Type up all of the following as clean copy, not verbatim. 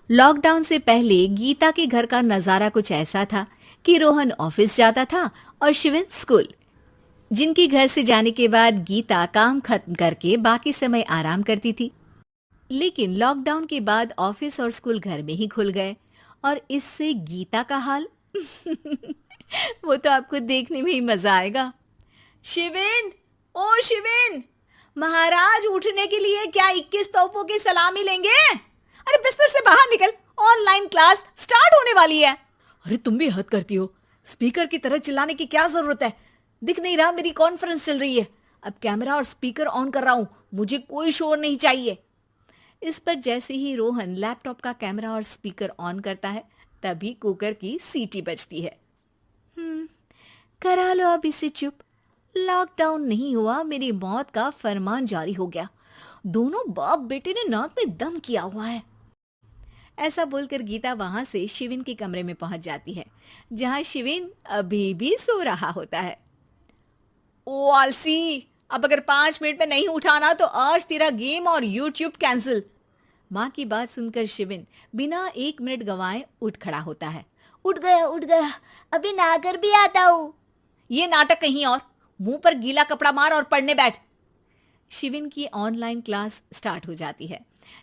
Lockdown से पहले गीता के घर का नजारा कुछ ऐसा था कि रोहन ऑफिस जाता था और शिविन स्कूल। जिनके घर से जाने के बाद गीता काम खत्म करके बाकी समय आराम करती थी। लेकिन लॉकडाउन के बाद ऑफिस और स्कूल घर में ही खुल गए और इससे गीता का हाल वो तो आपको देखने में ही मजा आएगा। शिविन, ओ शिविन, महाराज उठने के लिए क्या 21 तोपों की सलामी लेंगे? अरे बिस्तर से बाहर निकल, ऑनलाइन क्लास स्टार्ट होने वाली है। अरे तुम भी हद करती हो, स्पीकर की तरह चिल्लाने की क्या जरूरत है? दिख नहीं रहा मेरी कॉन्फ्रेंस चल रही है। अब कैमरा और स्पीकर ऑन कर रहा हूं, मुझे कोई शोर नहीं चाहिए। इस पर जैसे ही रोहन लैपटॉप का कैमरा और स्पीकर ऑन करता है तभी कुकर की सीटी बजती है। करा लो अब इसे चुप। लॉकडाउन नहीं हुआ, मेरी मौत का फरमान जारी हो गया। दोनों बाप बेटे ने नाक में दम किया हुआ है। ऐसा बोलकर गीता वहां से शिविन के कमरे में पहुंच जाती है, जहां शिविन अभी भी सो रहा होता है। ओ आलसी, अब अगर 5 मिनट में नहीं उठाना तो आज तेरा गेम और यूट्यूब कैंसिल। माँ की बात सुनकर शिविन बिना 1 मिनट गंवाए उठ खड़ा होता है। उठ गया, अभी नहाकर भी आता हूँ। ये नाटक कहीं और, मुंह पर गीला कपड़ा मार और पढ़ने बैठ। शिविन की ऑनलाइन क्लास स्टार्ट हो जाती है,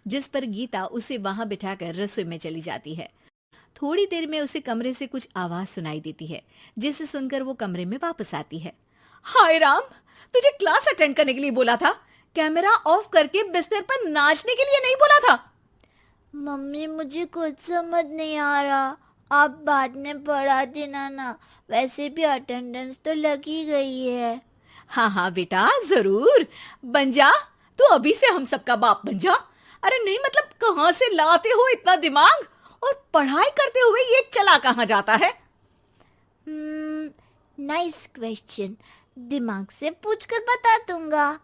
जिस पर गीता उसे वहां बिठाकर रसोई में चली जाती है। थोड़ी देर में उसे कमरे से कुछ आवाज सुनाई देती है, जिसे सुनकर वो कमरे में वापस आती है। हाय राम, तुझे क्लास अटेंड करने के लिए बोला था, कैमरा ऑफ करके बिस्तर पर नाचने के लिए नहीं बोला था। मम्मी मुझे कुछ समझ नहीं आ रहा, आप बाद में पढ़ा देना ना, वैसे भी अटेंडेंस तो लगी गई है। हाँ हाँ बेटा, जरूर बन जा। तू अभी से हम सबका बाप बन जा। अरे नहीं मतलब कहाँ से लाते हो इतना दिमाग, और पढ़ाई करते हुए ये चला कहाँ जाता है? नाइस क्वेश्चन, दिमाग से पूछकर बता दूंगा।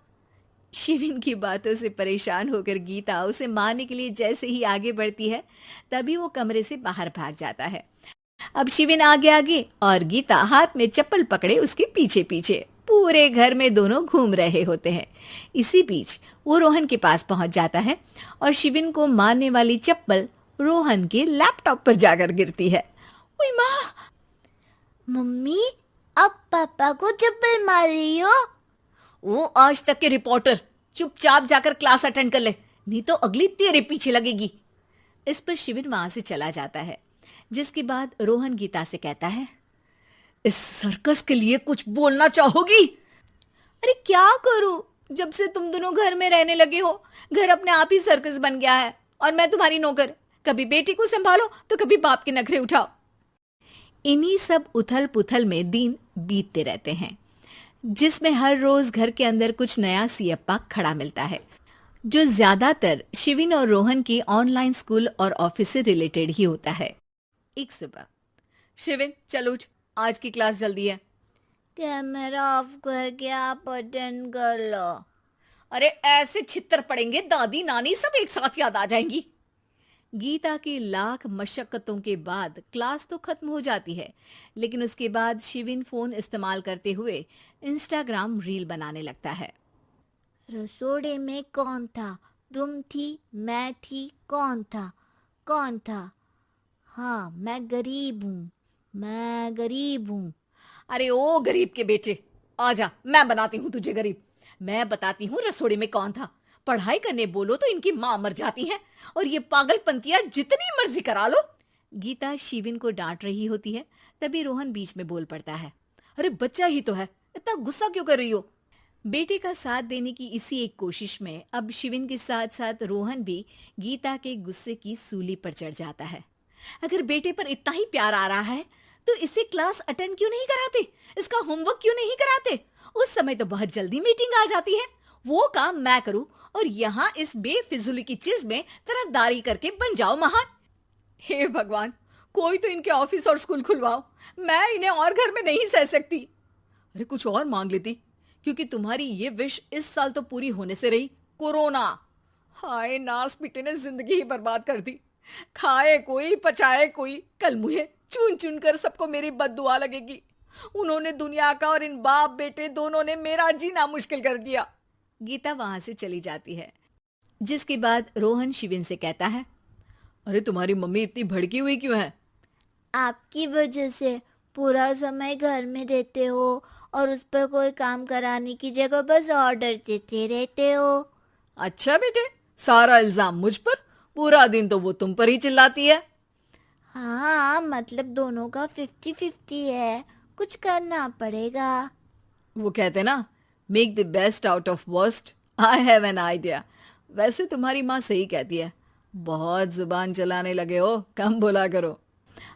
शिविन की बातों से परेशान होकर गीता उसे मारने के लिए जैसे ही आगे बढ़ती है तभी वो कमरे से बाहर भाग जाता है। अब शिविन आगे आगे और गीता हाथ में चप्पल पकड़े उसके पीछे पीछे पूरे घर में दोनों घूम रहे होते हैं। इसी बीच वो रोहन के पास पहुंच जाता है और शिविन को मारने वाली चप्पल रोहन के लैपटॉप पर जाकर गिरती है। ओए माँ! मम्मी, आप पापा को चप्पल मार रही हो? वो आज तक के रिपोर्टर, चुपचाप जाकर क्लास अटेंड कर ले, नहीं तो अगली तेरे पीछे लगेगी। इस पर शिविन वहां से चला जाता है, जिसके बाद रोहन गीता से कहता है, इस सर्कस के लिए कुछ बोलना चाहोगी? अरे क्या करूं, जब से तुम दोनों घर में रहने लगे हो घर अपने आप ही सर्कस बन गया है और मैं तुम्हारी नौकर। कभी बेटी को संभालो तो कभी बाप के नखरे उठाओ। इन्हीं सब उथल पुथल में दिन बीतते रहते हैं, जिसमें हर रोज घर के अंदर कुछ नया सियप्पा खड़ा मिलता है, जो ज्यादातर शिविन और रोहन की ऑनलाइन स्कूल और ऑफिस से रिलेटेड ही होता है। एक सुबह, शिविन चल उठ, आज की क्लास जल्दी है। कैमरा ऑफ करके आप अटेंड कर लो। अरे ऐसे छित्तर पड़ेंगे दादी नानी सब एक साथ याद आ जाएंगी। गीता की लाख मशक्कतों के बाद क्लास तो खत्म हो जाती है, लेकिन उसके बाद शिविन फोन इस्तेमाल करते हुए इंस्टाग्राम रील बनाने लगता है। रसोड़े में कौन था? तुम थी, मैं थी, कौन था? कौन था? हाँ, मैं गरीब हूँ, मैं गरीब हूँ। अरे ओ गरीब के बेटे, आजा, मैं बनाती हूँ तुझे गरीब। मैं बताती हूँ रसोड़े में कौन था। पढ़ाई करने बोलो तो इनकी माँ मर जाती है और ये पागलपंतियां जितनी मर्जी करा लो। गीता शिविन को डांट रही होती है, तभी रोहन बीच में बोल पड़ता है। अरे बच्चा ही तो है, इतना गुस्सा क्यों कर रही हो? बेटे का साथ देने की इसी एक कोशिश में अब शिविन के साथ साथ रोहन भी गीता के गुस्से की सूली पर चढ़ जाता है। अगर बेटे पर इतना ही प्यार आ रहा है तो इसे क्लास अटेंड क्यों नहीं कराते, इसका होमवर्क क्यों नहीं कराते? उस समय तो बहुत जल्दी मीटिंग आ जाती है, वो काम मैं करूं और यहाँ इस बेफिजुली की चीज में तरफदारी करके बन जाओ महान। हे भगवान, कोई तो इनके ऑफिस और स्कूल खुलवाओ, मैं इन्हें और घर में नहीं सह सकती। अरे कुछ और मांग लेती, क्योंकि तुम्हारी ये विश इस साल तो पूरी होने से रही, कोरोना। हाय नास पिटे ने जिंदगी ही बर्बाद कर दी। खाए कोई पचाए कोई, कल मुझे चुन चुन कर सबको मेरी बद्दुआ लगेगी। उन्होंने दुनिया का और इन बाप बेटे दोनों ने मेरा जीना मुश्किल कर दिया। गीता वहां से चली जाती है, जिसके बाद रोहन शिविन से कहता है, अरे तुम्हारी मम्मी इतनी भड़की हुई क्यों है? आपकी वजह से पूरा समय घर में रहते हो और उस पर कोई काम कराने की जगह बस ऑर्डर देते रहते हो। अच्छा बेटे, सारा इल्जाम मुझ पर, पूरा दिन तो वो तुम पर ही चिल्लाती है। हाँ, मतलब दोनों का 50-50 है, कुछ करना पड़ेगा। वो कहते ना, make the best out of worst. I have an idea. वैसे तुम्हारी माँ सही कहती है, बहुत जुबान चलाने लगे हो, कम बोला करो।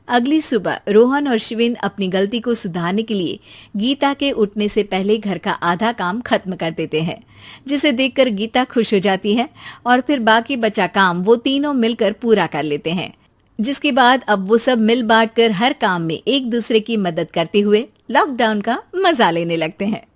अगली सुबह रोहन और शिविन अपनी गलती को सुधारने के लिए गीता के उठने से पहले घर का आधा काम खत्म कर देते हैं, जिसे देखकर गीता खुश हो जाती है और फिर बाकी बचा काम वो तीनों मिलकर पूरा कर लेते हैं। जिसके बाद अब वो सब मिल बांट कर हर काम में एक दूसरे की मदद करते हुए लॉकडाउन का मजा लेने लगते हैं।